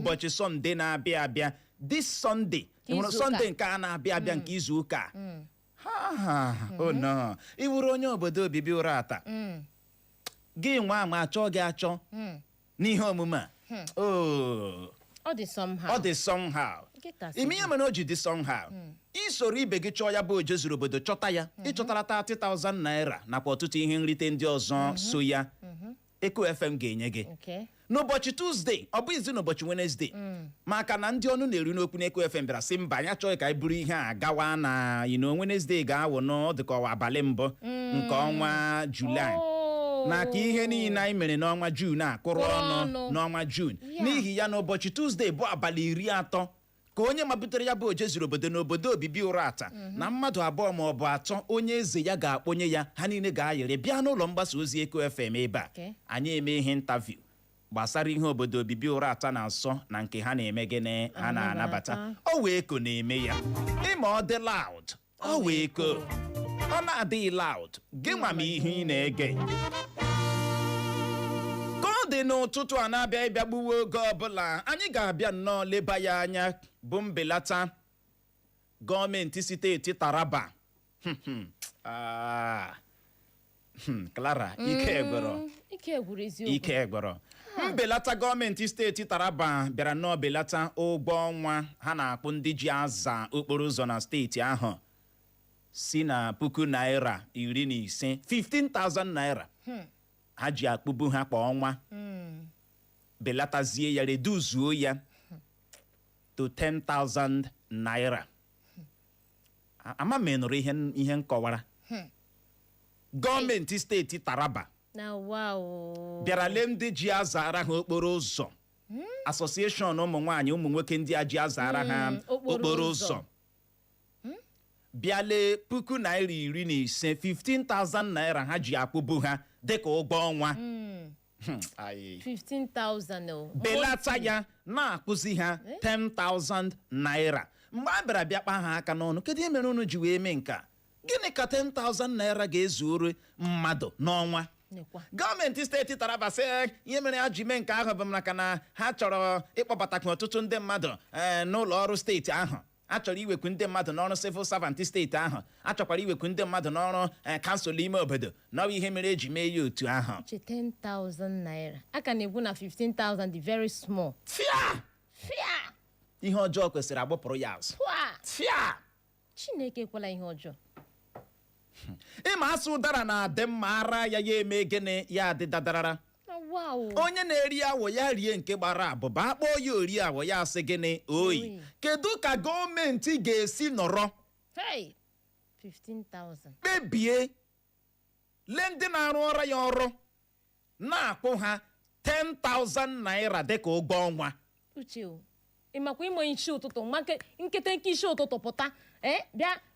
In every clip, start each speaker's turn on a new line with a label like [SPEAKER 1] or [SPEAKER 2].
[SPEAKER 1] n'ụbọchị Sọnde na-abịa abịa this Sunday ịhụrụ Sọnde nke a na-abịa abịa nke izu ụka oh no ị wuru onye obodo obibi ụra ata gị nwa ama achọ gị achọ n'ihe omume a
[SPEAKER 2] ọ dị somehow
[SPEAKER 1] ime ihe mere o ji dị somehow isoro ibe gị chọọ ya bụ oje zuru obodo chọta ya ịchọtara 30,000 naira nakwa ọtụtụ ihe nrite ndị ọzọ so ya Eko FM ga-enye gị n'ụbọchị Tuesday ọ bụghịzi n'ụbọchị Wednesday maka na ndị ọnụ na-eru n'okwu n'Eko FM bịara sị mba anyị achọghị ka anyị buru ihe a gawa na Wednesday ga-awụ n'ọdịka abalị mbụ nke ọnwa Julaị na ka ihe niile anyị mere n'ọnwa June akụrụ ọnụ n'ọnwa June n'ihi ya n'ụbọchị Tuesday bụ abalị 30 ka onye mabutere ya bụ oje zuru obodo n'obodo obibi ụra ata na mmadụ abụọ ma ọ bụ atọ onye eze ya ga-akpọnye ya ha niile ga-ayere bịa n'ụlọ mgbasa ozi Eko FM ebe a anyị eme ihe interview gbasara ihe obodo obibi ụra ata na-asọ na nke ha na-eme gịnị ha na-anabata ọ wee Eko na-eme ya ịma ọ dị loud ọ wee Eko ọ na-adịghị loud gị nwa m ihe ị na-ege dị n'ụtụtụ a na-abịa ịbịa gbuwe oge ọbụla anyị ga-abịa nnọọ leba ya anya bụ mbelata gọọmenti steeti Taraba Clara ike gwụrụ mbelata gọọmenti steeti Taraba bịara nnọọ belata ụgwọ ọnwa ha na-akpụ ndị ji aza okporo ụzọ na steeti ahụ si na puku naira 15 15,000 naira ha ji akpụbu ha kwa ọnwa belatazie ya reduzuo ya to 10,000 naira ama menụrụ ihe nkọwara gọọmenti steeti Taraba bịara lee ndị ji azara ha okporo ụzọ Association ụmụ nwaanyị ụmụ nwoke ndị a ji azara ha okporo ụzọ bịale puku naira 15 15,000 naira ha ji akpụbu ha dịka ụgwọ ọnwa
[SPEAKER 2] 15,000
[SPEAKER 1] belata ya na-akụzi ha 10,000 naira mgbe a bịara bịakpa ha aka n'ọnụ kedu ihe mere unu ji wee mee nke a gịnị ka 10,000 naira ga-ezuru mmadụ n'ọnwa gọọmenti steeti Taraba sị ihe mere ha ji mee nke ahụ bụ maka na ha chọrọ ịkpọbatakwa ọtụtụ ndị mmadụ n'ụlọ ọrụ steeti ahụ a chọrọ iwekwu ndị mmadụ n'ọrụ civil servant steeti ahụ a chọkwara iwekwu ndị mmadụ n'ọrụ kansụl ime obodo n'ọwa ihe mere eji mee ya otu ahụ
[SPEAKER 2] 10,000 naira aka na-egwu na 15,000 dị very small fia
[SPEAKER 1] ihe ọjọọ kwesịrị agbụpụrụ ya azụ fia
[SPEAKER 2] Chineke ekwela ihe ọjọọ
[SPEAKER 1] ịma asụ ụdara na-adị mma ara ya eme gịnị ya adị dadarara onye na-eri awọ ya rie nke gbara abụba akpọ ya ori awọ ya asị gịnị oyi kedu ka gọọmenti ga-esi nọrọ
[SPEAKER 2] 15,000
[SPEAKER 1] kpebie lee ndị na-arụ ọrụ ya ọrụ na-akwụ ha 10,000 naira dịka ụgwọ ọnwa
[SPEAKER 2] uche ị makwa ime isi ụtụtụ nkete nke isi ụtụtụ pụta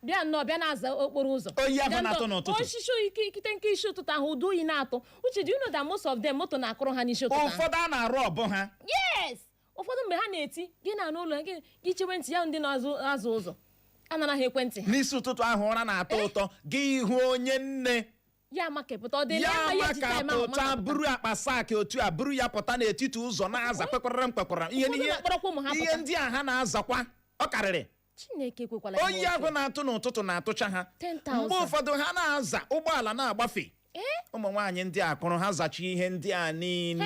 [SPEAKER 2] bịa nnọọ bịa na-aza okporo ụzọ
[SPEAKER 1] oyi ahụ na-atụ n'ụtụtụ
[SPEAKER 2] osisi ikite nke isi ụtụtụ ahụ ụdị oyi na-atụ uche do you know that most of them moto na-akụrụ ha n'isi ụtụtụ
[SPEAKER 1] ụfọdụ a na-arụ ọbụ ha
[SPEAKER 2] yes ụfọdụ mgbe ha na-eti gị na n'ụlọ gị chewe ntị ya ndị na-azụ ụzọ anara ha ekwentị ha
[SPEAKER 1] n'isi ụtụtụ ahụ ụra na-atọ ụtọ gị hụ onye nne
[SPEAKER 2] ya makepụta ọ dị
[SPEAKER 1] ya makapụta buru akpa saakị otu a buru ya pụta n'etiti ụzọ na-aza kpekwarara ihe ndị a ha na-azakwa ọ karịrị
[SPEAKER 2] Chineke ekwekwala
[SPEAKER 1] oyi agụ na-atụ n'ụtụtụ na-atụcha ha mgbe ụfọdụ ha na-aza ụgbọala na-agbafe ụmụ nwaanyị ndị a kụrụ ha zacha ihe ndị a niile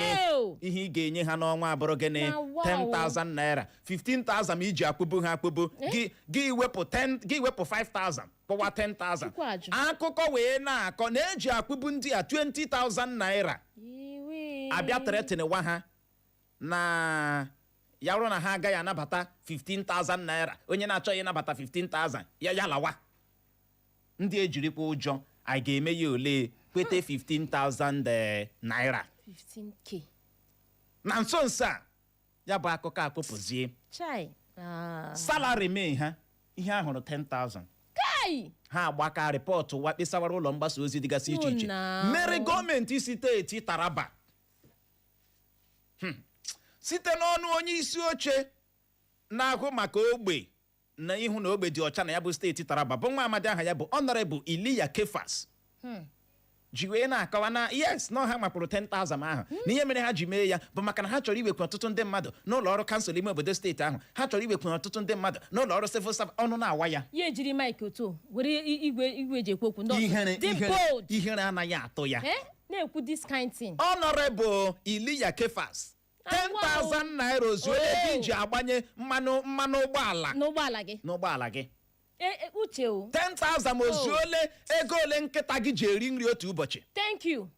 [SPEAKER 1] ihe ị ga-enye ha n'ọnwa abụrụ gịnị 10,000 naira 15,000 iji akpụbu ha akpụbu gị wepụ 5,000 kpọwa 10,000 akụkọ wee na-akọ na eji akpụbu ndị a 20,000 naira abịa teretịnịwa ha na ya bụrụ na ha agaghị anabata 15,000 naira onye na-achọghị ịnabata 15,000 ya lawa ndị ejirikwa ụjọ anyị ga-eme ya ole kwete 15,000 naira
[SPEAKER 2] 15k
[SPEAKER 1] na nso nso a ya bụ akụkọ akpụpụzie salari mee ha ihe ahụrụ 10,000 ha agbaka rịpọtụ wa kpesawara ụlọ mgbasa ozi dịgasị iche iche mere gọọmenti steeti Taraba site n'ọnụ onye isi oche na-ahụ maka ogbe na ihu na ogbe dị ọcha na ya bụ steeti Taraba bụ nwa amadi aha ya bụ Honorable Iliya Kefas ji wee na-akọwa na yes na ha mapụrụ 10,000 ahụ na ihe mere ha ji mee ya bụ maka na ha chọrọ iwekwu ọtụtụ ndị mmadụ n'ụlọ ọrụ kansụl ime obodo steeti ahụ, ha chọrọ iwekwu ọtụtụ ndị mmadụ n'ụlọ ọrụ civil service, ọnụ na-awa ya
[SPEAKER 2] ejiri mike otu were igwe eji ekwu okwu ndị
[SPEAKER 1] ihere anaghị atụ ya
[SPEAKER 2] na-ekwu this kind thing.
[SPEAKER 1] Honorable Iliya Kefas 10,000 naira ozuole gị ji agbanye mmanụ n'ụgbọala gị
[SPEAKER 2] uche o
[SPEAKER 1] 10,000 ozuole ego ole nkịta gị ji eri nri otu ụbọchị.
[SPEAKER 2] Thank you.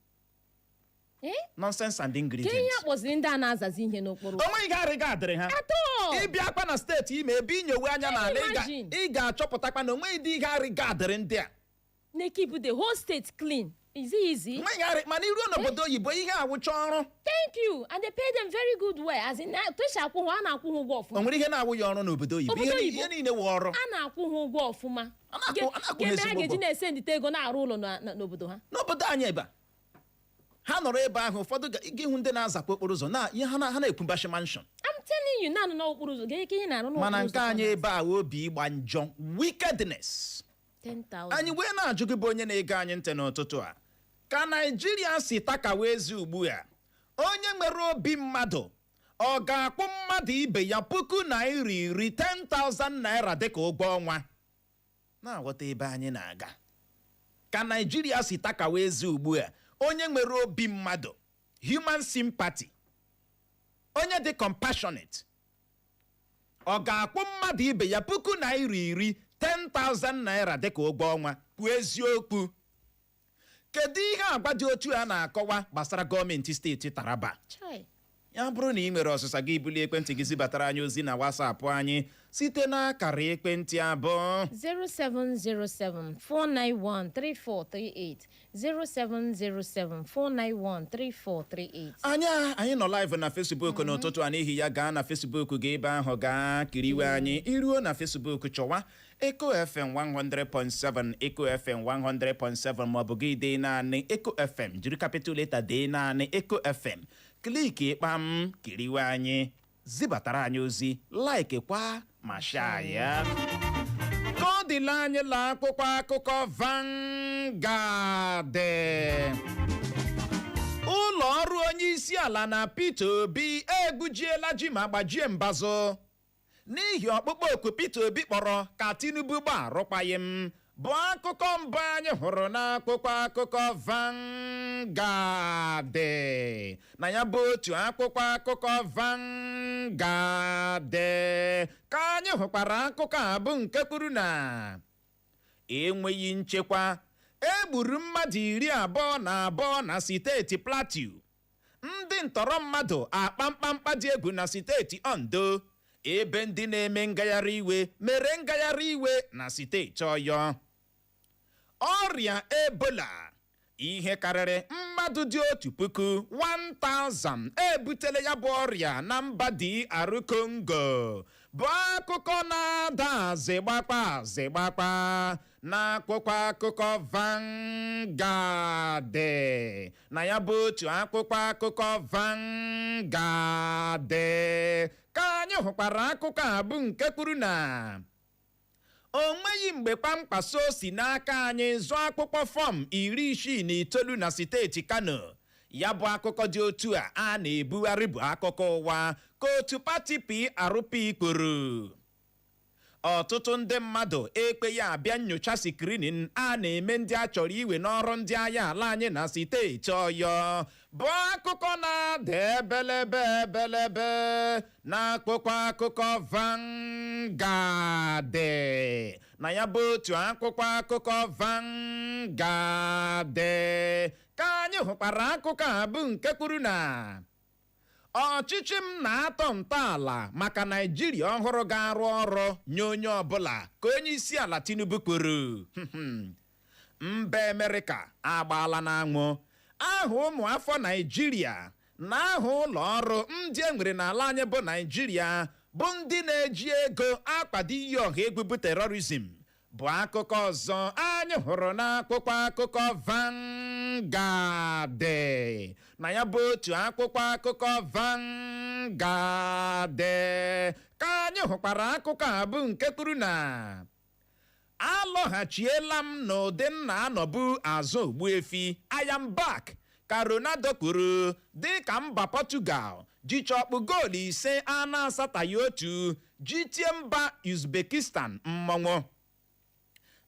[SPEAKER 1] Nonsense and ingredients.
[SPEAKER 2] Ke ihe akpọziri ndị a na-azazi ihe n'okporo
[SPEAKER 1] onweghị garịga adịrị ha ịbịakwa na steeti ime ebe inyewe anya n'ala ị ga-achọpụtakwa na onweghị dị ihe arịga adịrị ndị a
[SPEAKER 2] na-keep the whole state clean. Is it easy?
[SPEAKER 1] Mana iruo n'obodo oyibo ihe awụcha ọrụ.
[SPEAKER 2] Thank you. And they pay them very good well. As in, tushi akwụghị a na-akwụ ha ụgwọ ọfụma.
[SPEAKER 1] O nwere ihe na-awụ ya ọrụ n'obodo oyibo. Ihe niile wụ ọrụ.
[SPEAKER 2] A na-akwụ ha ụgwọ ọfụma. Ga-eme ha ga-eji na-ese ndịte ego na-arụ ụlọ n'obodo ha.
[SPEAKER 1] N'obodo anyị ebe ha nọrọ ebe ahụ ụfọdụ ga-ịhụ ndị na-azakwa okporo ụzọ na ihe ha na-ekwubashi mansion.
[SPEAKER 2] I'm telling you, na-anọ n'okporo ụzọ ga-eke ihe na-arụ n'okporo ụzọ.
[SPEAKER 1] Mana nke anyị ebe a obi ịgba njọ wickedness.
[SPEAKER 2] 10,000.
[SPEAKER 1] Anyị wee na-ajụ gị bụ onye na-ege anyị ntị n'ụtụtụ a. Ka Naijiria si takawa ezi ugbu a, onye nwere obi mmadụ ọ ga-akwụ mmadụ ibe ya puku naira 10,000 naira dịka ụgwọ ọnwa. Na-aghọta ebe anyị na-aga. Ka Naijiria si takawa ezi ugbu a, onye nwere obi mmadụ, human sympathy, onye dị compassionate, ọ ga-akwụ mmadụ ibe ya puku naira 10,000 naira dịka ụgwọ ọnwa. Kwuo eziokwu. Kedu ihe agwa dị otu a na-akọwa gbasara gọọmenti steeti Taraba? Ya bụrụ na ị nwere ọsịsa gị bulie ekwentị gị zibatara anyị ozi na WhatsApp anyị site n'akara ekwentị abụọ
[SPEAKER 2] 0707-491-3438 0707-491-3438.
[SPEAKER 1] Anyị nọ live na Facebook n'ụtụtụ a, n'ihi ya gaa na Facebook gị ebe ahụ gaa kiriwe anyị. Iruo na Facebook chọwa Echo FM 100.7 Echo FM 100.7 maọbụ gị dee naanị Echo FM jiri capital letter dee naanị Echo FM, kliki kpam kiriwe anyị, zibatara anyị ozi, like kwa ma share ya. Ka ọ dịla anyị la akwụkwọ akụkọ Vanguard. Ụlọ ọrụ onye isi ala na Peter Obi egbujiela ji ma gbajie mbazụ n'ihi ọkpụkpọ oku Peter Obi kpọrọ ka Tinubu gbaa arụkwaghịm, bụ akụkọ mbụ anyị hụrụ n'akwụkwọ akụkọ Vanguard. Na ya bụ otu akwụkwọ akụkọ Vanguard ka anyị hụkwara akụkọ a bụ nke kwuru na enweghị nchekwa egburu mmadụ 22 na steeti Plateau. Ndị ntọrọ mmadụ akpa mkpamkpa dị egwu na steeti Ondo, ebe ndị na-eme ngagharị iwe mere ngagharị iwe na steeti Ọyọ. Ọrịa Ebola, ihe karịrị mmadụ dị 1,000 ebutela ya bụ ọrịa na mba DR Congo, bụ akụkọ na-ada azịgbakpa n'akwụkwọ akụkọ Vanguard. Na ya bụ otu akwụkwọ akụkọ Vanguard ka anyị hụkwara akụkọ a bụ nke kwuru na o nweghị mgbe kpamkpaso si n'aka anyị zụọ akpụkpọ fọm 69 na steeti Kano. Ya bụ akụkọ dị otu a na-ebugharị bụ akụkọ ụwa ka otu pati PRP kwuru. Ọtụtụ ndị mmadụ ekpeghị abịa nnyocha screening a na-eme ndị a chọrọ iwe n'ọrụ ndị agha ala anyị na steeti Ọyọ, bụ akụkọ na-ada ebelebe n'akwụkwọ akụkọ Vanguard. Na ya bụ otu akwụkwọ akụkọ Vanguard ka anyị hụkwara akụkọ a bụ nke kwuru na ọchịchị m na-atọ ntọala maka Naijiria ọhụrụ ga-arụ ọrụ nye onye ọbụla, ka onye isi ala Tinubu kwuru. Mba Amerịka agbaala n'anwụ aha ụmụafọ Naijiria na aha ụlọ ọrụ ndị e nwere n'ala anyị bụ Naijiria bụ ndị na-eji ego akpado iyi ọha egwu bụ terorizm, bụ akụkọ ọzọ anyị hụrụ n'akwụkwọ akụkọ Vanguard. Na ya bụ otu akwụkwọ akụkọ Vanguard ka anyị hụkwara akụkọ a bụ nke kwuru na alọghachiela m n'ụdị nna anọbu azụ Ogbuefi, I am back, ka Ronaldo kwuru dịka mba Portugal ji chọkpụ goolu 5 a na-asataghị otu ji tie mba Uzbekistan mmọnwụ.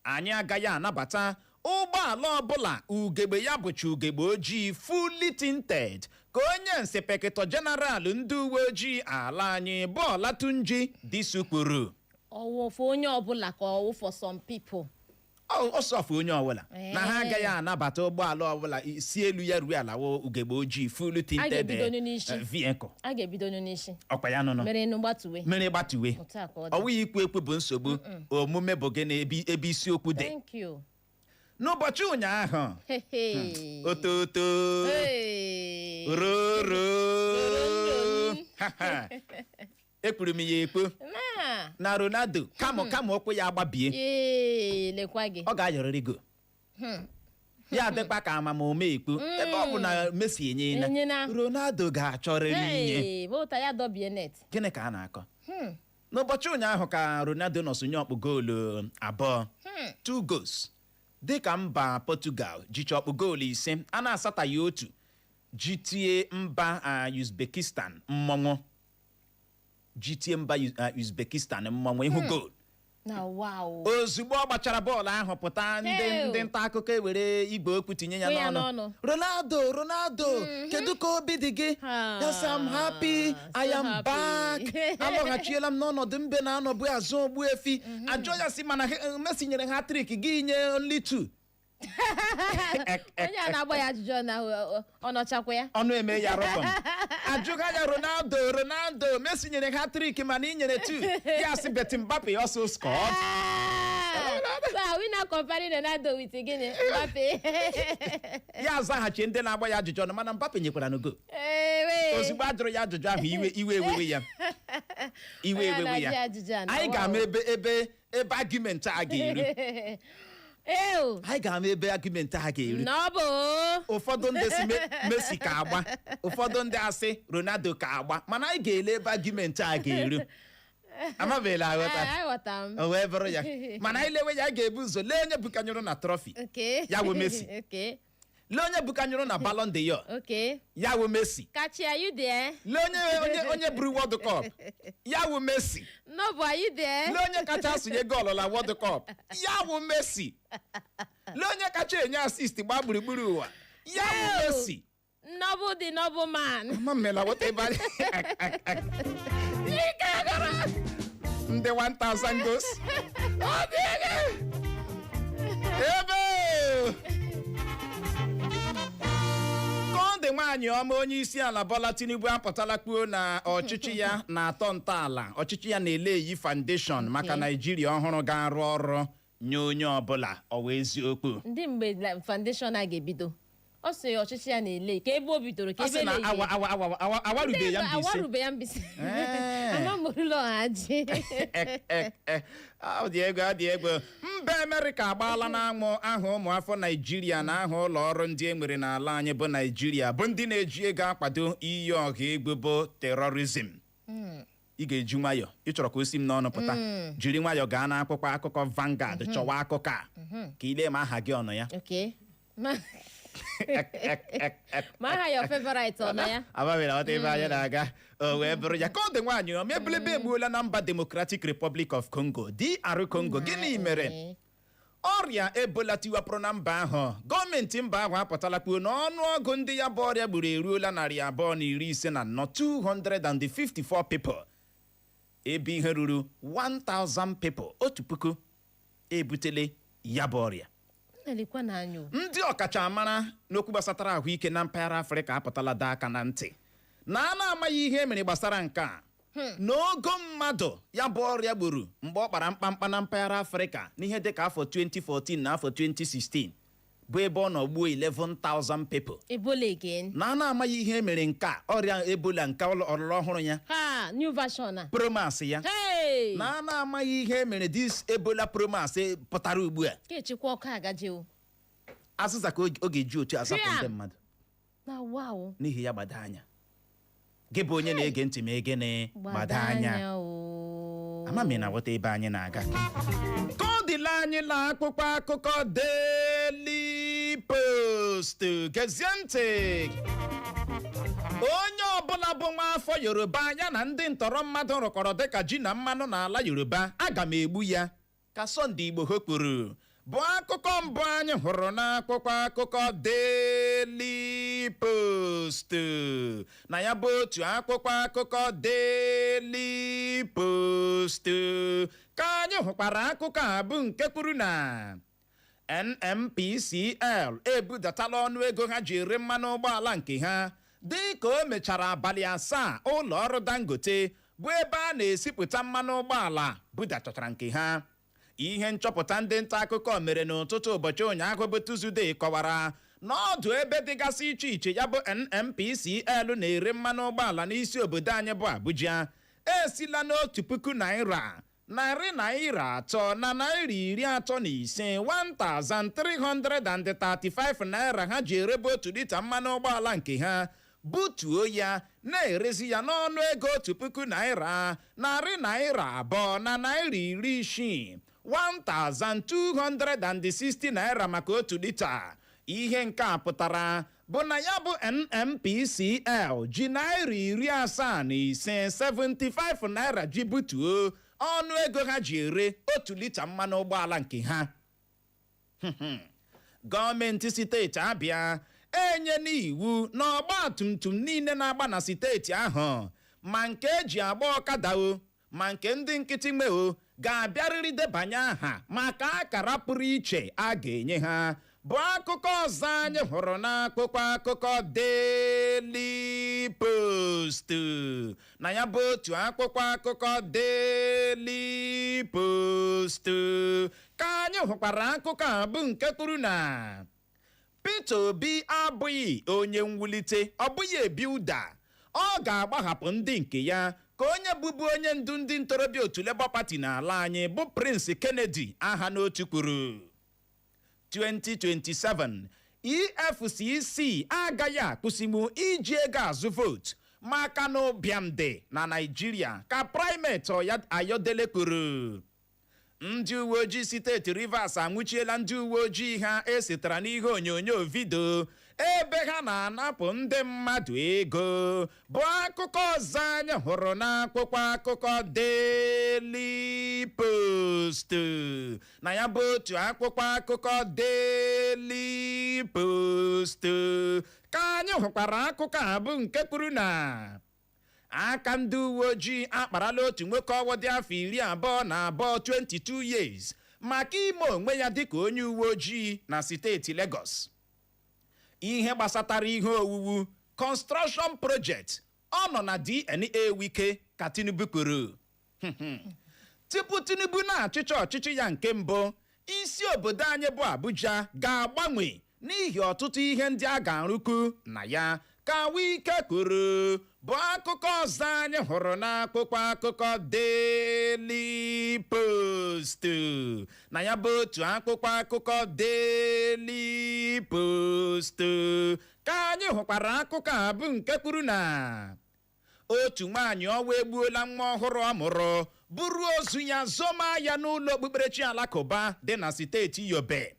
[SPEAKER 1] Anyị agaghị anabata ụgbọala ọbụla ugegbe ya bụcha ugegbe ojii fully tinted, ka onye Inspector General ndị uwe ojii ala anyị bụ Olatunji Disu kwuru.
[SPEAKER 2] Ọwụfụ onye ọbụla ka ọwụ for some people.
[SPEAKER 1] Ọsọfụ onye ọbụla na ha agaghị anabata ụgbọala ọbụla si elu ya ruo ala ugegbe ojii fully tinted vehicle.
[SPEAKER 2] A ga-ebido n'isi.
[SPEAKER 1] Ọkwa ya nụnụ. Mere gbatuwe. Ọwụghị ikwu ekwu bụ nsogbu, omume bụ gị na ebe isiokwu dị.
[SPEAKER 2] Thank you.
[SPEAKER 1] N'ụbọchị ụnyaahụ, ototo roro ekwuru m ya ekpo na Ronaldo kama okwu ya agbabie,
[SPEAKER 2] lekwa gị,
[SPEAKER 1] ọ ga-ayọrịrị go ya dịkwa ka amamome ekpo ebe ọ bụ na Messi enye na Ronaldo ga-achọrịrị inye. Gịnị ka a na-akọ? N'ụbọchị ụnyaahụ ka Ronaldo nọsonye ọkpụ goolu 2, 2 goals, dịka mba Portugal ji chọkpụ goolu 5 a na-asataghị otu ji tie mba Uzbekistan mmọnwụ. Ihu goolu. Ozugbo ọ gbachara bọọlụ ahụ pụta, ndị nta akụkọ ewere igwe okwu tinye ya n'ọnụ. Ronaldo, kedu ka obi dị gị? Yes, I'm happy, I am back. Alọghachiela m n'ọnọdụ mbe na-anọbu azụ Ogbuefi. Ajọ ya si mana Messi nyere ha trick gị nye only 2.
[SPEAKER 2] Onye a na-agba ya ajụjụ na ọ nọchakwa ya. Ọnụ
[SPEAKER 1] eme ya rọkọm. Ajụga ya Ronaldo, Messi nyere ha trick mana ị nyere 2. Ya si bet Mbappe also scored.
[SPEAKER 2] So we now comparing Ronaldo with gịnị? Mbappe.
[SPEAKER 1] Ya zaghachi ndị na-agba ya ajụjụ mana Mbappe nyekwara n'go. Ozugbo a jụrụ ya ajụjụ ahụ iwe ewewe ya. Anyị ga-ama ebe argument a ga-eru. Anyị ga-ama ebe argument ha ga-eru. Ụfọdụ ndị si Messi ka agba, ụfọdụ ndị asị Ronaldo ka agba, mana anyị ga-ele ebe argument a ga-eru. Amabela aghọta. O wee bụrụ ya. Mana anyị lewe ya, anyị ga-ebu ụzọ lee onye bukanyụrụ na trophy. Ya bụ Messi. Lee onye bukanyụrụ na Ballon d'Or. Ya bụ Messi.
[SPEAKER 2] Kachi, are you there?
[SPEAKER 1] Lee onye buru World Cup. Ya bụ Messi.
[SPEAKER 2] Nobu, are you there?
[SPEAKER 1] Lee onye kacha asụnye goolu na World Cup. Ya bụ Messi. Lee onye kacha enye assist gbaa gburugburu ụwa. Ya bụ Messi.
[SPEAKER 2] Nobu the noble man.
[SPEAKER 1] Mamela whatever. Ndị 1000 goals. Ndị nwaanyị ọma onye isi ala Bola Tinubu apụtala kwuo na ọchịchị ya na-atọ ntọala, ọchịchị ya na-eleyi foundation maka Naijiria ọhụrụ ga-arụ ọrụ nye onye ọbụla. Ọ wee eziokwu.
[SPEAKER 2] Ndị mgbe foundation a ga-ebido, ọ sị ọchịchị ya na-ele ka ebe o bidoro, ka ebe na awarube ya mbisi. Amamụrụla ọhaji.
[SPEAKER 1] Ọ dị egwu. Mba Amerịka agbaala n'anwụ aha ụmụafọ Naijiria na aha ụlọ ọrụ ndị e nwere n'ala anyị bụ Naijiria bụ ndị na-eji ego akwado iyi ọha egwu bụ terrorism. Ị ga-eji nwayọ, ị chọrọ ka o si m n'ọnụ pụta, jiri nwayọ gaa n'akwụkwọ akụkọ Vanguard chọwa akụkọ a ka ile ma aha gị ọnụ ya.
[SPEAKER 2] Ma aha your favorite ọnụ ya.
[SPEAKER 1] Ababela ọta ebe anyị na-aga. O wee bụrụ ya ka ọ dị nwaanyị ọma ebelebe egbuola na mba Democratic Republic of Congo, DR Congo. Gịnị mere? Ọrịa Ebola tiwapụrụ na mba ahụ. Gọọmenti mba ahụ apụtala kwuo na ọnụọgụ ndị ya bụ ọrịa gburu eruola 254, 254 people. Ebe ihe ruru 1000 people, 1,000 ebutele ya bụ ọrịa. Ndị ọkachamara n'okwu gbasatara ahụike na mpaghara Afrịka apụtala dọọ aka na ntị na a na-amaghị ihe mere gbasara nke a. N'ogo mmadụ ya bụ ọrịa gburu mgbe ọ kpara mkpamkpa na mpaghara Afrịka n'ihe dịka afọ 2014 na afọ 2016 bụ ebe ọ nọ gbuo 11,000 people.
[SPEAKER 2] Ebola again.
[SPEAKER 1] Na a na-amaghị ihe mere nke a ọrịa Ebola nke ọlụlụ ọhụrụ ya.
[SPEAKER 2] New version.
[SPEAKER 1] Promas ya. Na a na-amaghị ihe mere this Ebola promas pụtara ugbu a.
[SPEAKER 2] Ka echekwa ọkụ agaje.
[SPEAKER 1] Azịza ka ọ ga-eji otu asapụ ndị mmadụ. N'ihi ya gbado anya. Gị bụ onye na-ege ntị ma ege gbado anya. amami na ghọta ebe anyị na-aga ka ọ dịla anyị la akpụkpọ akụkọ Daily Post gezie ntị onye ọbụla bụ nwa afọ Yoruba ya na ndị ntọrọ mmadụ rụkọrọ dịka ji na mmanụ n'ala Yoruba aga m egbu ya ka Sunday Igbo kwuru bụ akụkọ mbụ anyị hụrụ n'akwụkwọ akụkọ Daily Post na ya bụ otu akwụkwọ akụkọ Daily Post ka anyị hụkwara akụkọ a bụ nke kwuru na NNPCL ebudatala ọnụego ha ji ere mmanụ ụgbọala nke ha dịka o mechara abalị 7 ụlọ ọrụ Dangote bụ ebe a na-esipụta mmanụ ụgbọala budatachara nke ha. Ihe nchọpụta ndị nta akụkọ mere n'ụtụtụ ụbọchị ụnyaahụ bụ Tuzdee kọwara n'ọdụ ebe dịgasị iche iche ya bụ NNPCL na-ere mmanụ ụgbọala n'isi obodo anyị bụ Abuja esila n'otu puku naira, narị naira atọ na naira 35 1335 naira ha ji erebe otu lita mmanụ ụgbọala nke ha butuo ya na-erezi ya n'ọnụ ego otu puku naira, narị naira 2 na naira 60 1260 naira maka otu lita. Ihe nke a pụtara bụ na ya bụ NNPCL ji naira 75 75 naira ji butuo ọnụ ego ha ji ere otu lita mmanụ ụgbọala nke ha. Gọọmenti steeti Abịa enye n'iwu na ọgba tumtum niile na-agba na steeti ahụ ma nke eji agba ọkada o ma nke ndị nkịtị nweo ga-abịarịrị debanye aha maka akara pụrụ iche a ga-enye ha bụ akụkọ ọzọ anyị hụrụ n'akwụkwọ akụkọ Daily Post na ya bụ otu akwụkwọ akụkọ Daily Post ka anyị hụkwara akụkọ a bụ nke kwuru na Peter Obi abụghị onye mwulite, ọ bụghị ebi ụda, ọ ga-agbahapụ ndị nke ya ka onye bụbu onye ndu ndị ntorobịa otu Labour Party n'ala anyị bụ Prince Kennedy aha n'otu kwuru 2027 EFCC agaghị akwụsịgbu iji ego azụ vootu maka na ụbịam dị na Naịjirịa ka Primate Ayodele kwuru. Ndị uwe ojii steeti Rivers anwụchiela ndị uwe ojii ha esetara n'ihe onyonyo vidio ebe ha na-anapụ ndị mmadụ ego bụ akụkọ ọzọ anyị hụrụ n'akwụkwọ akụkọ Daily Post na ya bụ otu akwụkwọ akụkọ Daily Post ka anyị hụkwara akụkọ a bụ nke kwuru na aka ndị uwe ojii akparala otu nwoke ọwụ dị afọ 22 22 years maka ime onwe ya dịka onye uwe ojii na steeti Lagos. Ihe gbasatara ihe owuwu construction project ọ nọ na DNA Wike ka Tinubu kwuru. Tupu Tinubu na-achịcha ọchịchị ya nke mbụ, isi obodo anyị bụ Abuja ga-agbanwe n'ihi ọtụtụ ihe ndị a ga-arụkwu na ya ka Wike kwuru bụ akụkọ ọzọ anyị hụrụ n'akwụkwọ akụkọ Daily Post na ya bụ otu akwụkwọ akụkọ Daily Post ka anyị hụkwara akụkọ a bụ nke kwuru na otu nwaanyị ọwa egbuola nwa ọhụrụ ọ mụrụ buru ozu ya zoma ya n'ụlọ okpukperechi alakụba dị na steeti Yobe.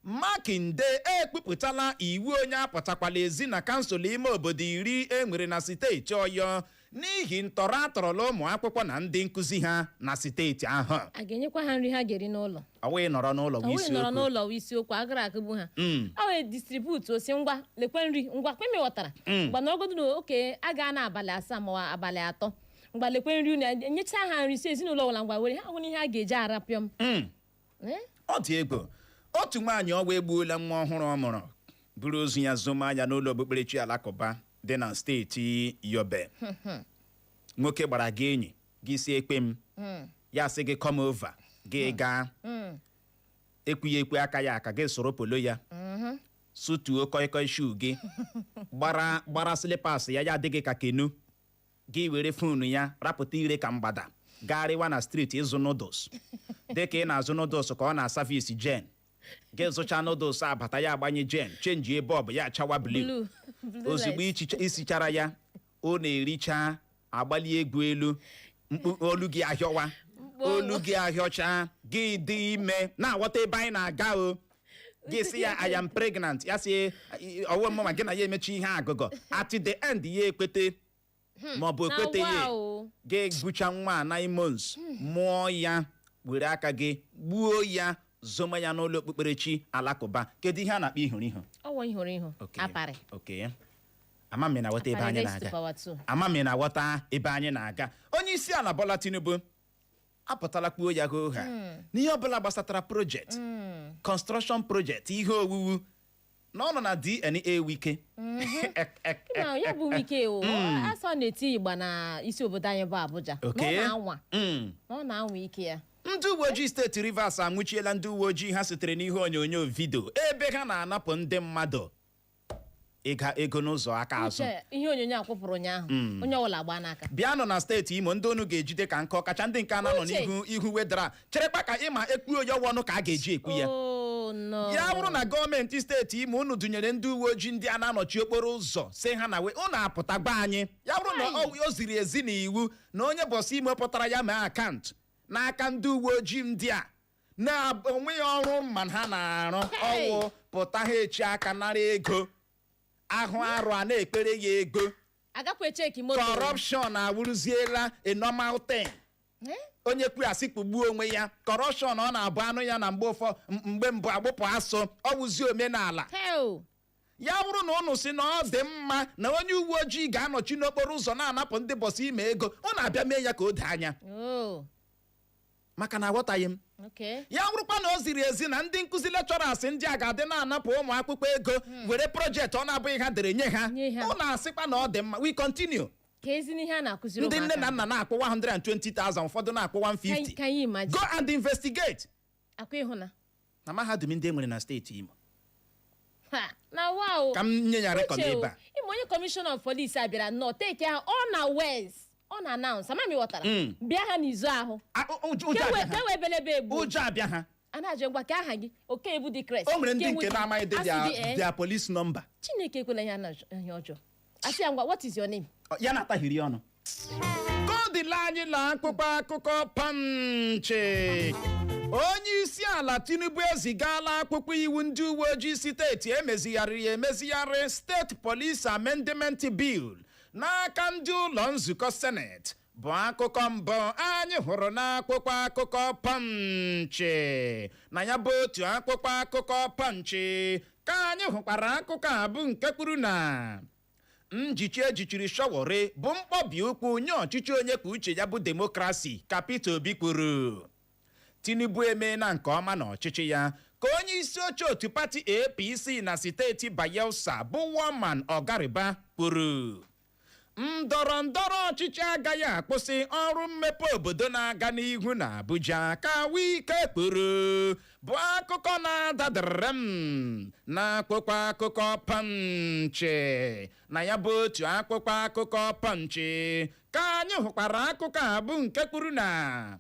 [SPEAKER 1] Makinde ekpupụtala iwu onye apụtakwala ezi na kansụl ime obodo 10 enwere na steeti Ọyọ n'ihi ntọrọ atọrọla ụmụ akwụkwọ na ndị nkụzi ha na steeti ahụ.
[SPEAKER 2] A ga-enyekwa ha nri ha ga-eri n'ụlọ.
[SPEAKER 1] Ọwụ nọrọ
[SPEAKER 2] n'ụlọ isiokwu agara akụgbu ha. Ọ wee distribute osi ngwa lekwe nri ngwa kwe mewọtara. Gbanagodu na oke aga na abalị 7 ma abalị 3. Ngwa lekwe nri na-enyecha ha nri si ezinụlọ ọbụla ngwa were ha hụ ihe a ga-eji arapịọm.
[SPEAKER 1] Ọ dị egwu. Otu nwaanyị ọwa egbuola nwa ọhụrụ ọ mụrụ buru ozu ya zoma ya n'ụlọ okpukperechi alakụba dị na steeti Yobe. Nwoke gbara gị enyi gị si ekpe m ya sị gị come over gị gaa ekwughị ekwe aka ya aka gị soro polo ya sutuo kọịkọị shuu gị gbara slipas ya adịghị ka kenu gị were fonu ya rapụta ire ka mgbada gagharịwa na streeti ịzụ noodles dịka ị na-azụ noodles ka ọ na-asavisi jen gị zụcha noodles abata ya agbanye jen chenji ebe ọ bụ ya achawa blue ozugbo isichara ya ọ na-ericha agbali egwu elu mkpu olu gị ahịọwa olu gị ahịọcha gị dị ime na-aghọta ebe anyị na-aga o gị si ya I am pregnant ya si ọwụ mma gị na ya emechi ihe agụgọ at the end ya ekwete maọbụ ekwete ya gị bucha nwa 9 months mụọ ya were aka gị gbuo ya zoma ya n'ụlọ okpukperechi alakụba kedu ihe a na-akpọ ihurihu
[SPEAKER 2] ọwọ ihurihu aparị
[SPEAKER 1] ama m na-aghọta ebe anyị na-aga ama m na-aghọta ebe anyị na-aga onye isi ala Bola Tinubu apụtala kpuo ya hoo ha n'ihe ọbụla gbasatara project construction project ihe owuwu na ọ nọ na DNA Wike
[SPEAKER 2] ya bụ Wike asọ na-eti igba na isi obodo anyị bụ Abuja ọ na-anwa ike ya
[SPEAKER 1] ndị uwe ojii steeti Rivers anwụchiela ndị uwe ojii ha sitere n'ihe onyonyo vidio ebe ha na-anapụ ndị mmadụ ego n'ụzọ aka azụ
[SPEAKER 2] ihe onyonyo akwụpụrụ ụnyaahụ onye ọbụla gbaa n'aka
[SPEAKER 1] bịanụ na steeti Imo ndị onu ga-ejide ka nkọ kacha ndị nke na-anọ n'ihu wedara cherekwa ka ịma ekpu onye ọnụ ka a ga-eji ekwu ya ya bụrụ na gọọmenti steeti Imo unu dunyere ndị uwe ojii ndị a na-anọchi okporo ụzọ si ha na unu apụta gba anyị ya bụrụ na o ziri ezi na iwu na onye bọsị Imo pụtara ya mee akaụntụ n'aka ndị uwe ojii ndị a na-onwe ya ọrụ ma ha na-arụ ọwụ pụta ha echi aka nara ego ahụ arụ a na-ekpere ya ego corruption awụrụziela a normal thing onye kwu asị kpugbuo onwe ya corruption ọ na-abụ anụ ya na mgbe mbụ agbụpụ asụ ọ wụzi omenala ya bụrụ na ụnụ si na ọ dị mma na onye uwe ojii ga-anọchi n'okporo ụzọ na-anapụ ndị bọsị ime ego ụnụ abịa mee ya ka o doo anya maka na aghọtaghị m ya bụrụkwa na o ziri ezi na ndị nkụzi lecturers ndị a ga-adị na-anapụ ụmụ akwụkwọ ego were projekti ọ na-abụghị ha dere nye ha ọ na-asịkwa na ọ dị mma we continue ndị nne na nna na-akpụ 120,000 ụfọdụ na-akpụ 150 go and investigate na mahadum ndị enwere na steeti Imo ka m nye ya rekọd ebe a
[SPEAKER 2] onye kọmishọna of police abịara nnọọ teke ha ọ na west ọ na-announce ama m ghọtara bịa ha n'izu ahụ kewe belebe egbu
[SPEAKER 1] ụjọ abịa ha
[SPEAKER 2] a na-ajụ ngwa ka aha gị oke ebu dị kres
[SPEAKER 1] o nwere ndị nke na-amaghị dia police number
[SPEAKER 2] Chineke ekwela ihe ọjọọ asị ya ngwa what is your name
[SPEAKER 1] ya na-atahiri ọnụ kodila anyị na akụkọ Punch onye isi ala Tinubu ezigala akwụkwọ iwu ndị uwe ojii steeti emezigharị steeti police amendment bill n'aka ndị ụlọ nzukọ senate bụ akụkọ mbụ anyị hụrụ n'akwụkwọ akụkọ Punch na ya bụ otu akwụkwọ akụkọ Punch ka anyị hụkwara akụkọ a bụ nke kwuru na ejichiri Sowore bụ mkpọbi ụkwụ nye ọchịchị onye kwuo uche ya bụ demokrasi ka Peter Obi kwuru Tinubu emeela nke ọma na ọchịchị ya ka onye isi oche otu pati APC na steeti Bayelsa bụ Woman Ogariba kwuru ndọrọ ọchịchị agaghị akwụsị ọrụ mmepe obodo na-aga n'ihu na Abuja ka Wike kwuru bụ akụkọ na-adadere m n'akwụkwọ akụkọ Punch na ya bụ otu akwụkwọ akụkọ Punch ka anyị hụkwara akụkọ a bụ nke kwuru na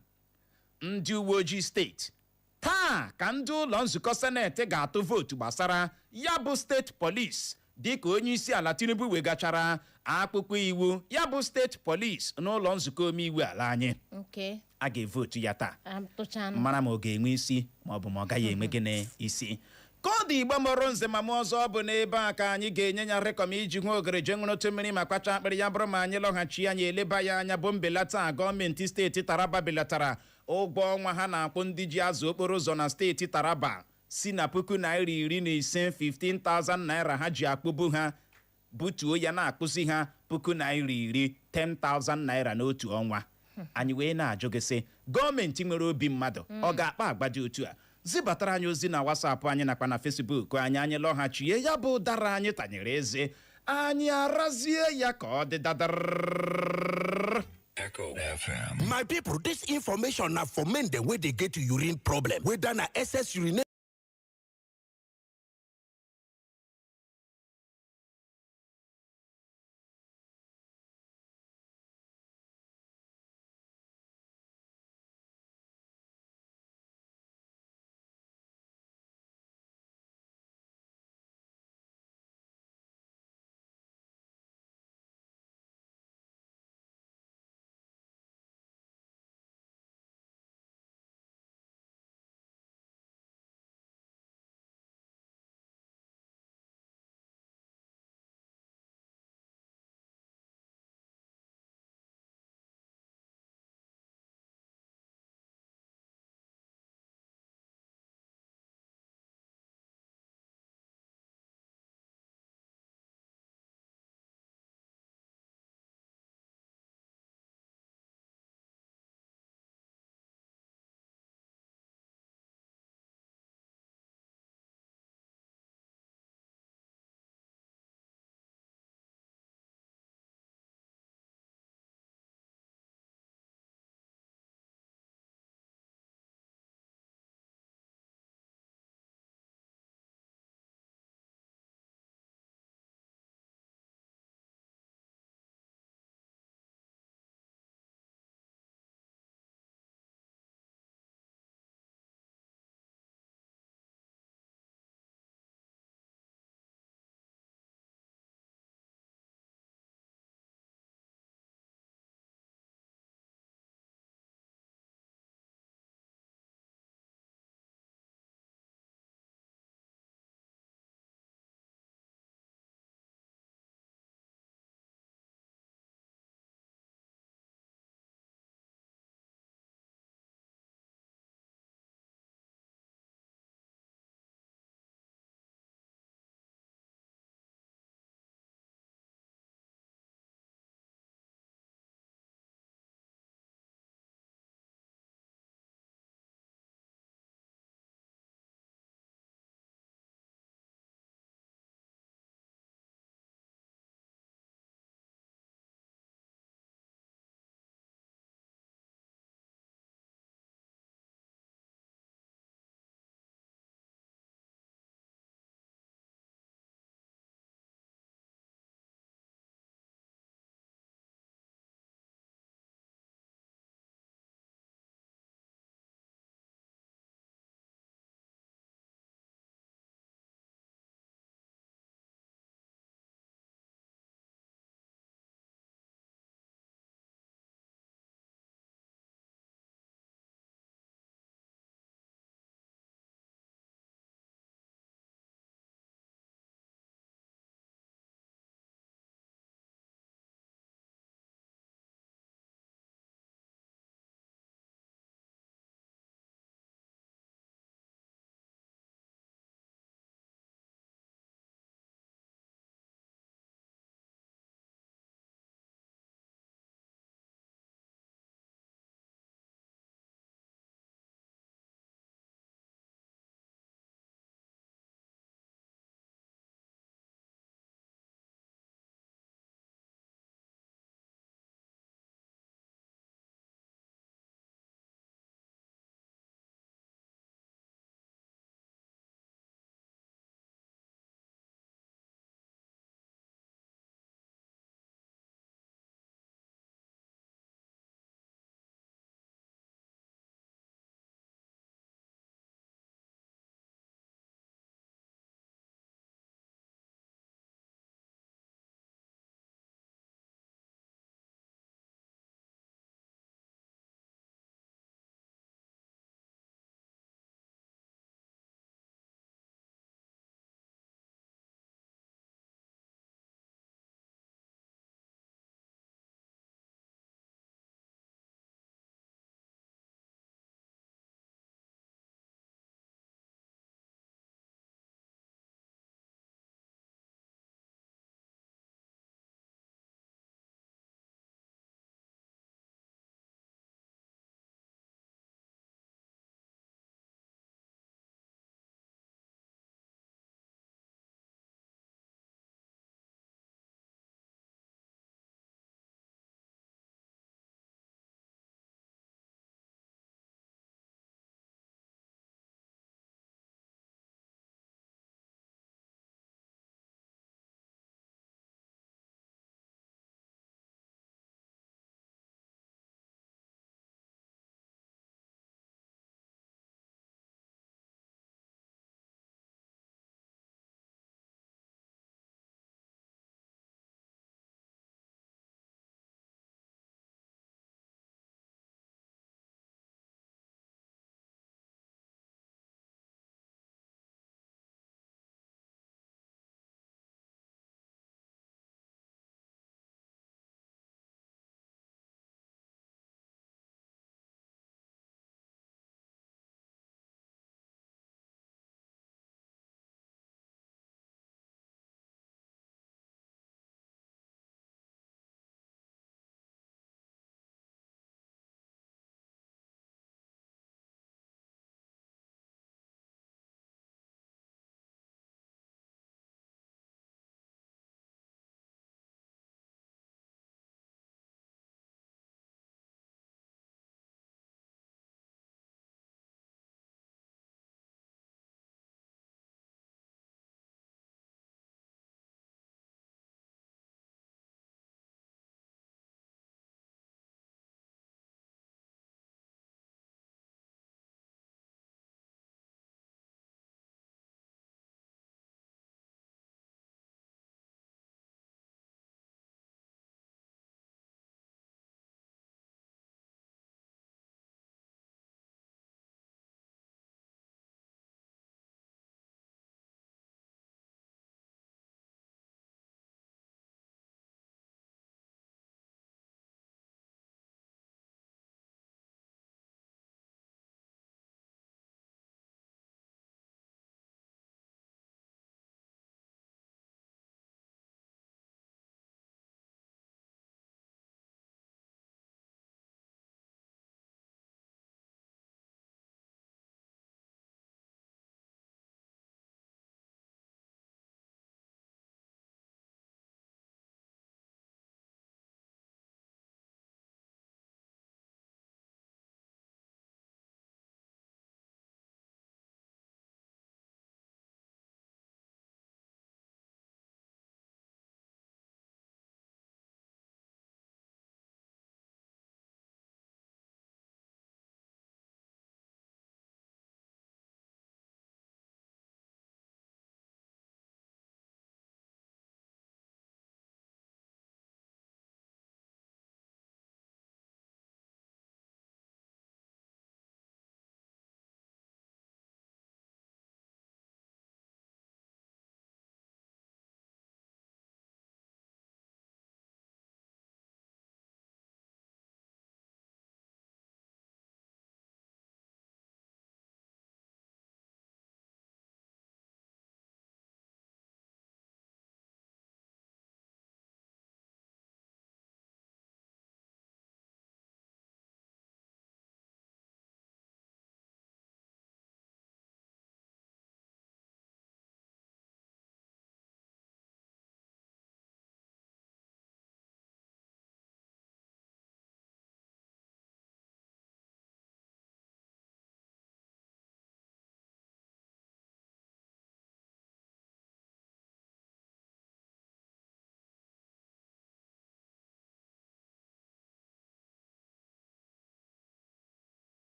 [SPEAKER 1] ndị uwe ojii steeti taa ka ndị ụlọ nzukọ seneti ga-atụ vootu gbasara ya bụ steeti polisi dịka onye isi ala Tinubu wegachara akpụkpọ iwu ya bụ steeti polisi n'ụlọ nzukọ omeiwu ala anyị a ga-evotu ya taa mara ma ọ ga-enwe isi ma ọ bụ ma ọ gaghị enwe gịnị isi ka ọ dị Igbo mụrụ nze ma m ọzọ bụ n'ebe a ka anyị ga-enye ya rekọm iji hụ ogere je ṅụrụ otu mmiri ma kpacha akpịrị ya bụrụ ma anyị lọghachi anyị eleba ya anya bụ mbelata gọọmenti steeti Taraba belatara ụgwọ ọnwa ha na-akwụ ndị ji azụ okporo ụzọ na steeti Taraba si na puku naira 15 15,000 naira ha ji akpụbu ha butuo ya na-akpụzi ha puku naira 10,000 naira n'otu ọnwa anyị wee na-ajụ gị sị gọọmenti nwere obi mmadụ ọ ga-akpa agba dị otu a zibatara anyị ozi na WhatsApp anyị nakwa na Facebook anyị lọghachie ya bụ ụdara anyị tanyere eze anyị arazie ya ka ọ dị dadar.
[SPEAKER 3] Echo FM. My people, this information na for men the way they get urine problem, whether na excess urination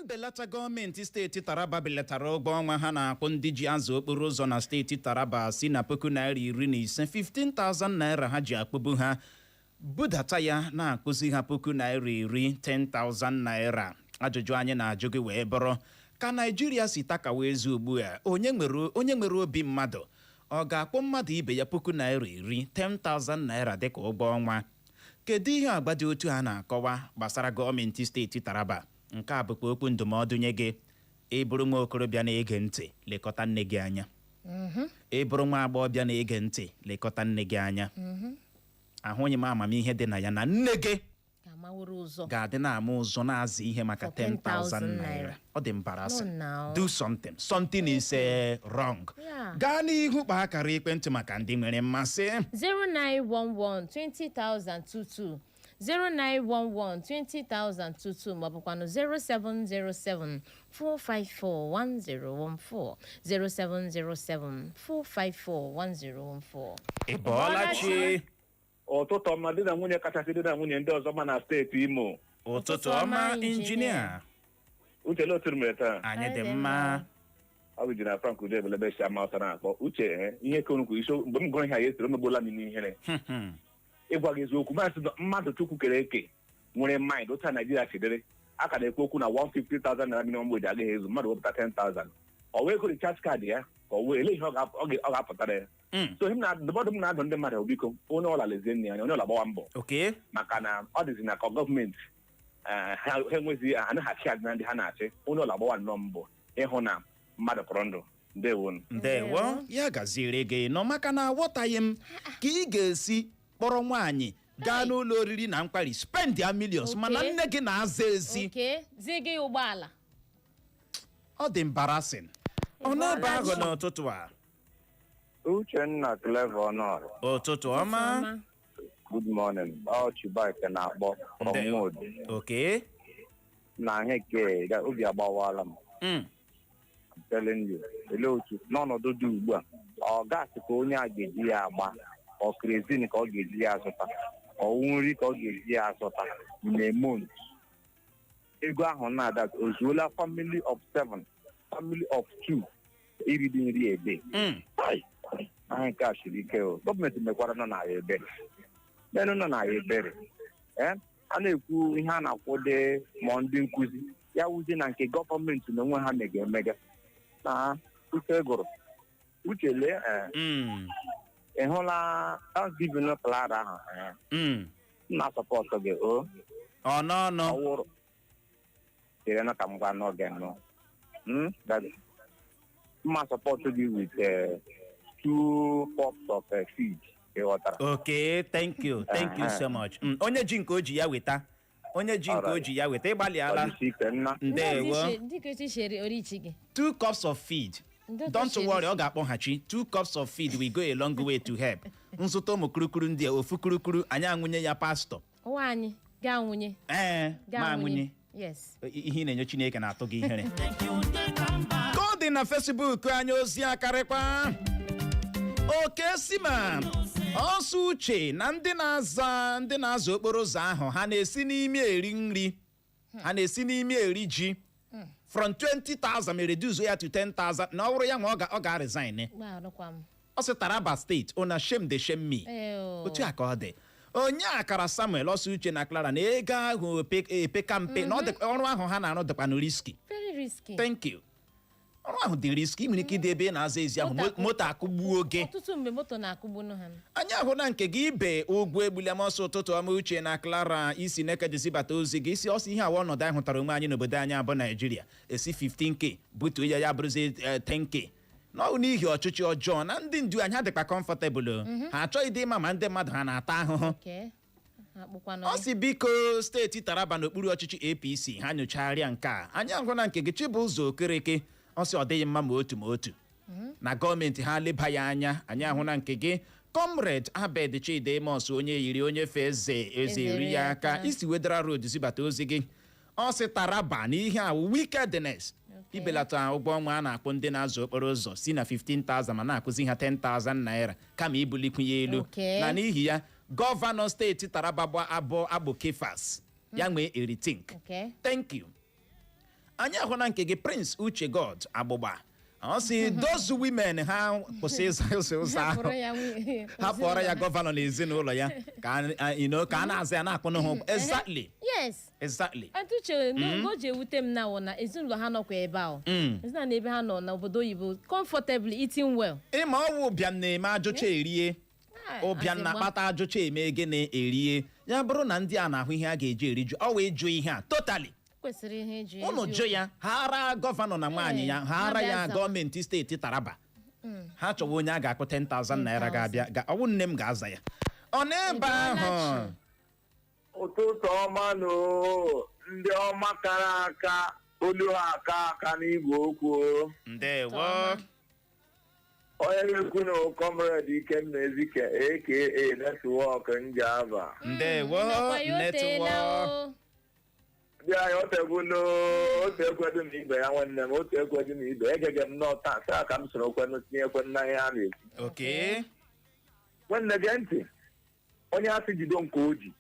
[SPEAKER 1] Mbelata gọọmenti steeti Taraba belatara ụgwọ ọnwa ha na-akwụ ndị ji azụ okporo ụzọ na steeti Taraba si na puku naira 15 15,000 naira ha ji akpụbu ha budata ya na-akụzi ha puku naira 10,000 naira. Ajụjụ anyị na-ajụ gị wee bụrụ ka Naijiria si takawa ezi ugbua onye nwere obi mmadụ ọ ga-akpọ mmadụ ibe ya puku naira 10,000 naira dịka ụgwọ ọnwa? Kedu ihe agba dị otu ha na-akọwa gbasara gọọmenti steeti Taraba? Nke a bụkwa okwu ndụmọdụ nye gị. Ị bụrụ nwa okorobịa na-ege ntị, lekọta nne gị anya. Ị bụrụ nwa agbọghọbịa na-ege ntị, lekọta nne gị anya. Ahụghị m amamihe dị na ya na nne gị ga-adị na-ama ụzọ na-azụ ihe maka 10,000 naira. Ọ dị embarrassing. Do something. Something is wrong. Gaa n'ihu kpaa akara ekwentị maka ndị nwere mmasị.
[SPEAKER 2] 0911-20,022 0911-20,022 maọbụkwanụ 0707-454-1014 0707-454-1014.
[SPEAKER 1] Ị bọọla chi.
[SPEAKER 4] Ụtụtụ ọma dị na nwunye kachasị dị na nwunye ndị ọzọ ma na steeti Imo.
[SPEAKER 1] Ụtụtụ ọma injinia.
[SPEAKER 4] Uche lotụrụ mere taa.
[SPEAKER 1] Anyị dị mma.
[SPEAKER 4] Ọ bụ Injinia Frank Udebelebe si ama ọsọ na-akpọ. Uche ihe konukwu iso mgbe m gụrụ ihe a ya esiri omegbola m n'ihere. Ịgwa gị eziokwu masị mmadụ Chukwu kere eke nwere mind otu a Naijiria chidere a ka na-ekwu okwu na 150,000 naira minimum wage agaghị ezu mmadụ wepụta 10,000 ọ wee go recharge kaadị ya ka ọ wee ele ihe ọ ga-apụtara ya. So ndụmọdụ m na-adụ ndị mmadụ biko onye ọla lezie nne anya onye ọla gbawa mbọ maka na ọ dịzi na ka gọọmenti ha enweghị anaghachị azụ na ndị ha na-achị. Onye ọla gbawa nnọọ mbọ ịhụ na mmadụ kọrọ ndụ.
[SPEAKER 1] Ndewo ya gaziere gị nọ maka na aghọtaghị m ka ị ga-esi kpọrọ nwaanyị gaa n'ụlọ oriri na nkwari spend ya millions mana nne gị na-aza ezi.
[SPEAKER 2] Ziga ụgbọala.
[SPEAKER 1] Ọ dị embarrassing. Ọ n'ebe ahụ n'ụtụtụ a.
[SPEAKER 5] Uchenna Clever Honor.
[SPEAKER 1] Ụtụtụ ọma.
[SPEAKER 5] Good morning. Ọ Chibike na-akpọ from Mood. Na Heke obi agbawala m. I'm telling you. Ele otu n'ọnọdụ dị ugbu a ọ gasị ka onye a ga-eji ya agba ọ kerozin ka ọ ga-eji ya azụta ọ nri ka ọ ga-eji ya azụta na-emont ego ahụ na-ada ozuola family of 7 family of 2 iridi nri ebe ahụ nke a siri ike. Gọọmenti mekwara nọ na ya ebere menụ nọ na ya ebere a na-ekwu ihe a na-akwụde ma ndị nkụzi ya wuzi na nke gọọmenti na onwe ha mega emega na uche gụrụ uche lee ị hụla Thanksgiving plada ahụ na sọpọtụ gị ọwụrụ chere na ka m gwa n'oge nọ mma sọpọtụ gị with 2 pots of feed.
[SPEAKER 1] Okay, thank you so much. Onye ji nke o ji ya weta ịgbalịala. Ndewo. 2 cups of feed. Don't worry, ọ ga-akpọghachi. 2 cups of feed will go a long way to help. Nzụta ụmụ kurukuru ndị a ofu kurukuru anyị anwụnye ya pastọ.
[SPEAKER 2] Nwaanyị ga-anwụnye.
[SPEAKER 1] Ma anwụnye.
[SPEAKER 2] Yes.
[SPEAKER 1] Ihe na-enye Chineke na-atụ gị ihere. Ka ọ dị na Facebook anyị ozi akarịkwa. Oke Sima ọsọ uche na ndị na-azụ okporo ụzọ ahụ ha na-esi n'ime eri nri ha na-esi n'ime eri ji from 20,000 reduce ya to 10,000 na ọ bụrụ ya nwa ọ ga-resign. Ọ sị Taraba steeti una shame dey shame me. Otu a ka ọ dị. Onye akara Samuel ọsọ uche na Clara na ego ahụ epeka mpe na ọrụ ahụ ha na-arụ dịkwanụ risky.
[SPEAKER 2] Very risky.
[SPEAKER 1] Thank you. Ọrụ ahụ dị riski nwere ike ịdị ebe na-aza ezi ahụ moto akụgbuo oge.
[SPEAKER 2] Ọtụtụ mgbe moto na-akụgbunu ha.
[SPEAKER 1] Anyị ahụ na nke gị ibe ugwu egbuliamọsọ ụtụtụ ọma uche na Clara isi nekedizibata ozi gị isi ọsọ ihe awa ọnọdụ anyị hụtara onwe anyị n'obodo anyị abụ Naijiria esi 15k butuo ya bụrụzi 10k n'ọwụ n'ihi ọchịchị ọjọọ na ndị ndu anyị adịkwa comfortable ha achọghị ịdị ịma ma ndị mmadụ ha na-ata ahụhụ. Ọ si biko steeti Taraba n'okpuru ọchịchị APC ha nyochagharịa nke a anyị ahụ na nke gị Chibụzọ Okereke ọ sị ọ dịghị mma ma otu na gọọmenti ha leba ya anya anyị ahụ na nke gị Comrade Abed Chidemos onye yiri onye fe eze eri ya aka isi Wedara Road zibata ozi gị ọ sị Taraba n'ihe a wickedness ibelata ụgwọ ọnwa a na-akpụ ndị na-azụ okporo ụzọ si na 15,000 ma na-akụzi ha 10,000 naira kama ibulikwu ya elu na n'ihi ya gọvanọ steeti Taraba Abụ Kefas ya nwee erithink. Thank you. anyị ahụ na nke gị Prince Uche God Agbụgba ọ sị those women ha kwụsị ụzọ ahụ hapụọrọ ya gọvanọ na ezinụlọ ya ka a na-azị ya na-akwụ n'ụhụ exactly
[SPEAKER 2] Atuche n'oge o ji ewute m na na ezinụlọ ha nọkwa ebe ahụ ezinụlọ na ebe ha nọ n'obodo oyibo comfortably eating well
[SPEAKER 1] ịma ọwụ ụbịam na-eme ajụcha erie ụbịam na-akpata ajụcha eme gịnị erie ya bụrụ na ndị a na-ahụ ihe a ga-eji eriju ọ wee jụ ihe a totally
[SPEAKER 2] kwesịrị ihe eji
[SPEAKER 1] unu jụ ya ha ara gọvanọ na nwaanyị ya ha ara ya gọọmenti steeti Taraba ha chọwa onye a ga-akpụ 10,000 naira ga-abịa ọwụ nne m ga-aza ya ọ n'ebe ahụ
[SPEAKER 5] ụtụtụ ọma nụ ndị ọma kara aka olu ha aka n'igwe okwu
[SPEAKER 1] ndewo
[SPEAKER 5] onye na-ekwu na comrade Ikenna Ezike aka netwọk Njaba
[SPEAKER 1] ndewo netwọk
[SPEAKER 5] ndị anyị otu ekwedu na ibe ya nwanne m otu ekwedu na ibe egege m n'ọta taa ka m soro kwenu tinyekwe nna ihe a na-ekwu nwanne gee ntị onye asị jido nke oji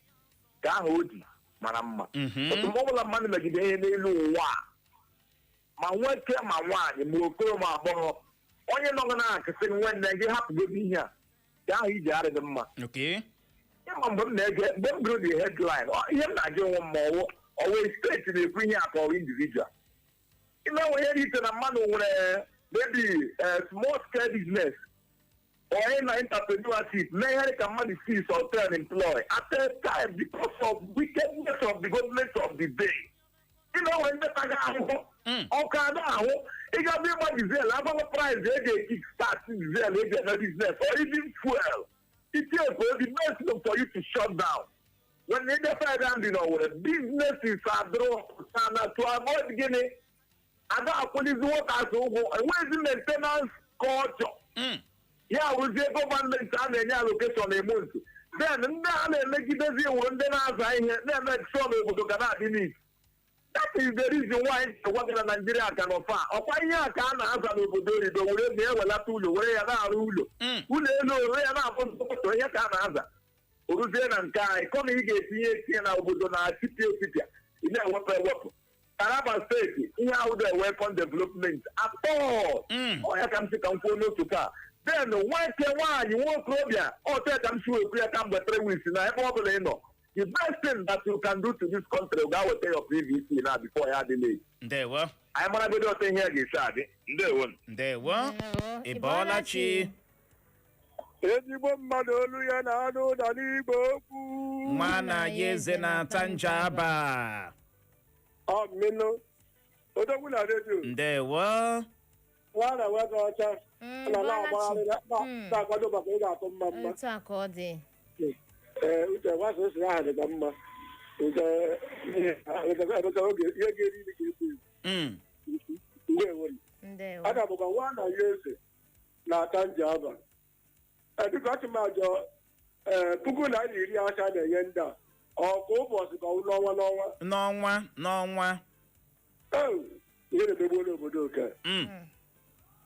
[SPEAKER 5] ka ahụ oji mara mma otu mgbe ọbụla mmadụ megide ihe n'elu ụwa ma nwoke ma nwaanyị ma okoro ma agbọghọ onye nọ na-akụsị nwanne gị hapụgodo ihe a ka ahụ iji arịdị mma ịma mgbe m gụrụ the headline ihe m na-ajụ onwe m ma ọwụ steeti na-ekwu ihe a ka ọwụ individual ime nwe ihe dị ite na mmadụ nwere maybe small scale business or in entrepreneurship mee ihe ka mmadụ six or 10 employ at a time because of wickedness of the government of the day ime nwe ndeta ga ahụhụ ọka ada ahụ ị ga-abịa ịgba dizel agbanwe price eji eki start dizel eji eme business or even fuel itinye for the best for you to shut down. When they decide and businesses are drawn to avoid getting other police workers where is the maintenance culture? Yeah, we say government and any allocation a month. Then they make it easy when they make sure to cannot be. That is the reason why what Nigeria can offer. Or why you can have an opportunity to where they will have to where you are rule. Who know where you are you can answer. Uruzie na nke anyị kọma ị ga-etinye etinye na obodo na tipịa ị na-ewepụ ewepụ Taraba steeti ihe ahụ dị welcome development at all ọya ka m si ka m kwuo n'otu ka then nwoke nwaanyị nwokorobịa ote ka m si wekwu ya kamgbe 3 weeks na ebe ọ bụla ị nọ the best thing that you can do to this country ga-weta your PVC na before ya adịla
[SPEAKER 1] ndewo
[SPEAKER 5] anyị mara bedo ote ihe ga-esi adị
[SPEAKER 1] ndewo ịbọọla chi
[SPEAKER 6] ezigbo mmadụ olu ya na-anụ ụda n'igbo okwu
[SPEAKER 1] nwana ya eze na-ata njaba
[SPEAKER 6] ọmịnụ odogwu na redio
[SPEAKER 1] ndewo
[SPEAKER 6] nwa na nwoke ọcha na na-agbagharị na-akwado maka ị ga-atụ mma uche nwasa osi aha dịka mma nke oge ihe ga-eri iri ga-ebu ndewo aga bụkwa nwa na ya eze na-ata njaba dịka ọchịmajọ puku naira 10 na-enye ndị a ọkụ ụbọchị ka
[SPEAKER 1] n'ọnwa
[SPEAKER 6] ihe na-emegbuola obodo oke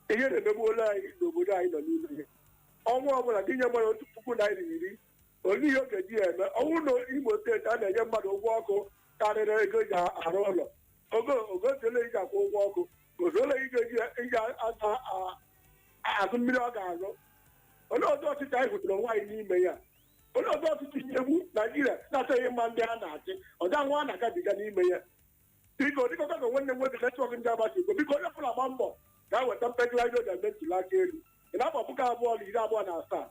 [SPEAKER 6] ihe na-emegbuola anyị n'obodo anyị nọ n'ime ihe ọnwa ọbụla gị nye mmadụ 1,010,000 olee ihe ọ ga-eji ya eme ọnwụ na Imo steeti a na-enye mmadụ ụgwọ ọkụ karịrị ego ji arụ ụlọ ogotele iji akwụ ụgwọ ọkụ ozuole iji azụ mmiri ọ ga-azụ onye ọzọ ọchịchị anyị hụtara nwaanyị n'ime ya onye ọzọ ọchịchị egwu Naijiria na-achọghị mma ndị ha na-achị ọja nwa a na-agabiga n'ime ya biko dịkọta ka nwanne nwoke netwọk ndị agbata igbo biko onye ọbụla gba mbọ ga-eweta mpegala ego ga-eme ntuli aka elu ị na-afọ 2027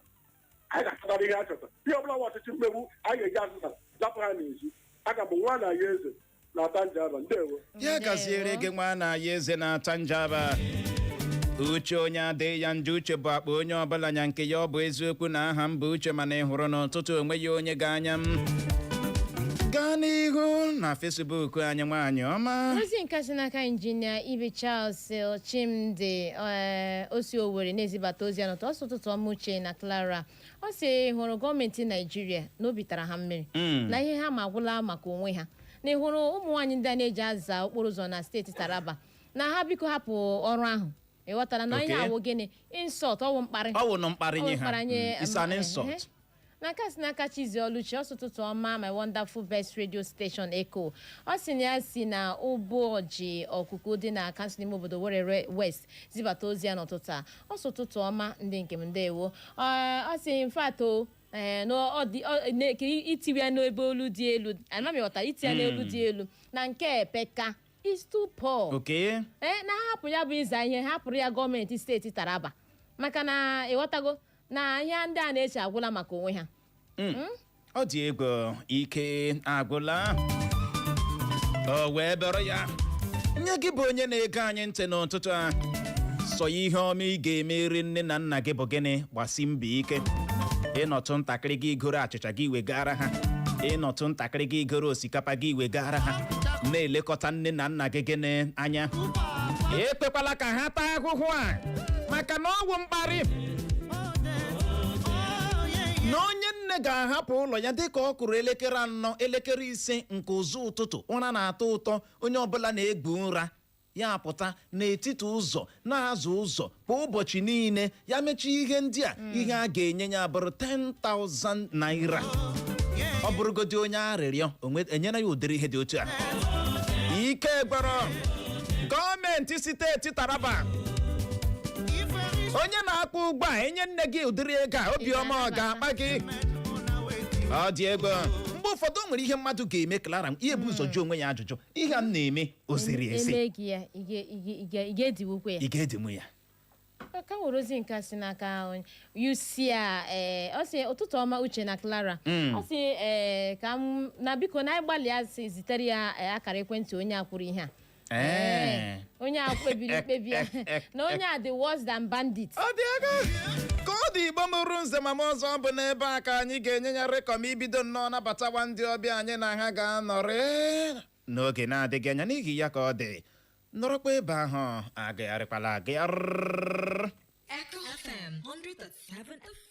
[SPEAKER 6] anyị ga-achọtara ihe a chọta ihe ọbụla nwa ọchịchị mmegbu anyị ga-eji azụta zapụ ha n'ezi aka bụ nwa na ya eze na-ata njaba ndewo
[SPEAKER 1] ya gaziere gị nwa na ya eze na-ata njaba uche onye adịghị ya ndị uche bụ akpa onye ọbụla nya nke ya ọ bụ eziokwu na aha m bụ uche mana ị hụrụ n'ụtụtụ onwe ya onye ga-anya m gaa n'ihu na Facebook anyị nwaanyị ọma
[SPEAKER 2] ozi nke si n'aka injinia Ibe Charles Chimdi osi Owerri na-ezibata ozi anụtụ ọsọ ụtụtụ ọma uche na Clara ọ sị hụrụ gọọmenti Naijiria na obi tara ha mmiri na ihe ha ma gwụla maka onwe ha na ịhụrụ ụmụ nwaanyị ndị a na-eji aza okporo ụzọ na steeti Taraba na ha biko hapụ ọrụ ahụ ịghọtara na onye awụ gịnị insult ọwụ mkparị
[SPEAKER 1] ọwụ nọ mkparị nye ha is an insult
[SPEAKER 2] n'aka si n'aka Chizioluchi ọsụtụtụ ọma my wonderful best radio station Echo ọ sị na ya si na ụbọchị ọkụkụ dị na kansụl n'ime obodo Owerri West zibata ozi ya n'ụtụtụ a ọsụtụtụ ọma ndị nke m ndewo ọ sị mfato itiwe ya n'ebe olu dị elu ana m ịghọta iti ya n'elu dị elu na nke peka is too poor na hapụ ya bụ ịza ihe hapụrụ ya gọọmenti steeti Taraba maka na ịghọtago na ihe ndị a na-eche agwụla maka onwe ha
[SPEAKER 1] ọ dị ego ike agwụla o wee bịara ya nye gị bụ onye na-ege anyị ntị n'ụtụtụ a sọ ya ihe ọma ị ga-emeri nne na nna gị bụ gịnị gbasi mbọ ike ịnọtụ ntakịrị gị goro achịcha gị wegara ha ịnọtụ ntakịrị gị goro osikapa gị wegara ha na-elekọta nne na nna gị gịnị anya ekpekwala ka ha taa ahụhụ a maka na ọgwụ mkparị na onye nne ga-ahapụ ụlọ ya dịka ọ kụrụ elekere 4 elekere 5 nke ụzọ ụtụtụ ụra na-atọ ụtọ onye ọbụla na-egbu ụra ya pụta n'etiti ụzọ na-azụ ụzọ kwa ụbọchị niile ya mechie ihe ndị a ihe a ga-enye ya bụrụ 10,000 naira ọ bụrụgodị onye arịrịọ enyere ya ụdịrị ihe dị otu a ike gwara gọọmenti steeti Taraba onye na-akpụ ụgbọ a enye nne gị ụdịrị ego a obiọma ọ ga-akpa gị ọ dị ego mgbe ụfọdụ o nwere ihe mmadụ ga-eme Clara ihe bụ ụzọ jụọ onwe ya ajụjụ ihe a na-eme o ziri ezi
[SPEAKER 2] ị
[SPEAKER 1] ga-edinwu ya
[SPEAKER 2] ka nwere ozi nke si n'aka UC ọ sị ụtụtụ ọma Uche na Clara ọ sị ka m na biko na ịgbalịa zitere ya akara ekwentị onye akwụrụ ihe a onye akpebiri mkpebi ya na onye a dị worse than bandit
[SPEAKER 1] ọ dị ego ka ọ dị Igbo mụrụ nze ma ọzọ bụ n'ebe a ka anyị ga-enye ya rekọm ibido nnọọ nabatawa ndị ọbịa anyị na ha ga-anọrị n'oge na-adịghị anya n'ihi ya ka ọ dị nọrọkwa ebe ahụ agagharịkwala agagharị.
[SPEAKER 7] Echo FM 100.7